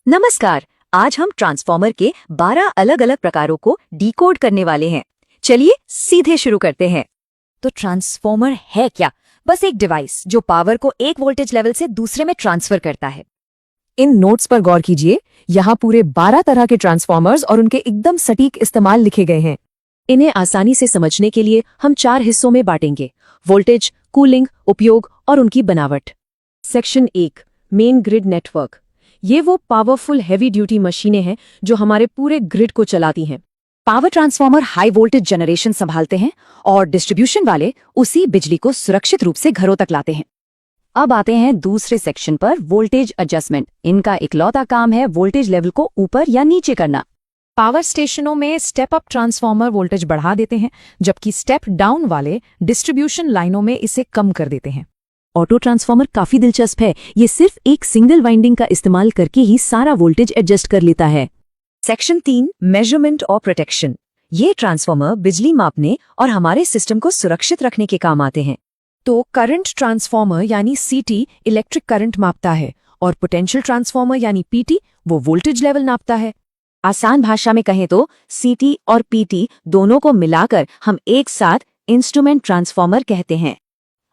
नमस्कार। आज हम ट्रांसफॉर्मर के 12 अलग अलग प्रकारों को डिकोड करने वाले हैं। चलिए सीधे शुरू करते हैं। तो ट्रांसफॉर्मर है क्या? बस एक डिवाइस जो पावर को एक वोल्टेज लेवल से दूसरे में ट्रांसफर करता है। इन नोट्स पर गौर कीजिए। यहाँ पूरे 12 तरह के ट्रांसफॉर्मर्स और उनके एकदम सटीक इस्तेमाल लिखे गए हैं। इन्हें आसानी से समझने के लिए हम 4 हिस्सों में बांटेंगे: वोल्टेज, कूलिंग, उपयोग और उनकी बनावट। Section 1, main grid network. ये वो पावरफुल हैवी ड्यूटी मशीनें हैं जो हमारे पूरे ग्रिड को चलाती हैं। Power transformer high voltage generation संभालते हैं और डिस्ट्रीब्यूशन वाले उसी बिजली को सुरक्षित रूप से घरों तक लाते हैं। अब आते हैं दूसरे सेक्शन पर, वोल्टेज एडजस्टमेंट। इनका इकलौता काम है वोल्टेज लेवल को ऊपर या नीचे करना। पावर स्टेशनों में स्टेप अप ट्रांसफॉर्मर वोल्टेज बढ़ा देते हैं, जबकि स्टेप डाउन वाले डिस्ट्रीब्यूशन लाइनों में इसे कम कर देते हैं। ऑटो ट्रांसफॉर्मर काफी दिलचस्प है। ये सिर्फ एक सिंगल वाइंडिंग का इस्तेमाल करके ही सारा वोल्टेज एडजस्ट कर लेता है। सेक्शन 3, मेजरमेंट और प्रोटेक्शन। ये ट्रांसफॉर्मर बिजली मापने और हमारे सिस्टम को सुरक्षित रखने के काम आते हैं। तो करंट ट्रांसफॉर्मर यानी सीटी इलेक्ट्रिक करंट मापता है और पोटेंशियल ट्रांसफॉर्मर यानी पीटी वो वोल्टेज लेवल नापता है। आसान भाषा में कहें तो सीटी और पीटी दोनों को मिलाकर हम एक साथ इंस्ट्रूमेंट ट्रांसफॉर्मर कहते हैं।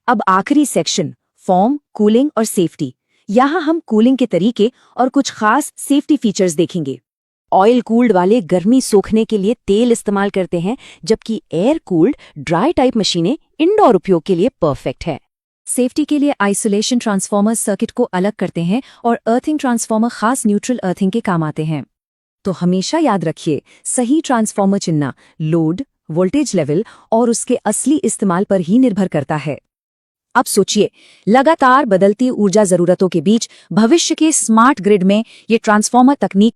अब आखिरी सेक्शन, फॉर्म, कूलिंग और सेफ्टी। यहाँ हम कूलिंग के तरीके और कुछ खास सेफ्टी फीचर्स देखेंगे। ऑयल कूल्ड वाले गर्मी सोखने के लिए तेल इस्तेमाल करते हैं, जबकि एयर कूल्ड ड्राई टाइप मशीनें इंडोर उपयोग के लिए परफेक्ट है। सेफ्टी के लिए आइसोलेशन ट्रांसफॉर्मर सर्किट को अलग करते हैं और अर्थिंग ट्रांसफॉर्मर खास न्यूट्रल अर्थिंग के काम आते हैं। तो हमेशा याद रखिए, सही ट्रांसफॉर्मर चुनना लोड, वोल्टेज लेवल और उसके असली इस्तेमाल पर ही निर्भर करता है। अब सोचिए, लगातार बदलती ऊर्जा जरूरतों के बीच भविष्य के स्मार्ट ग्रिड में ये ट्रांसफॉर्मर तकनीक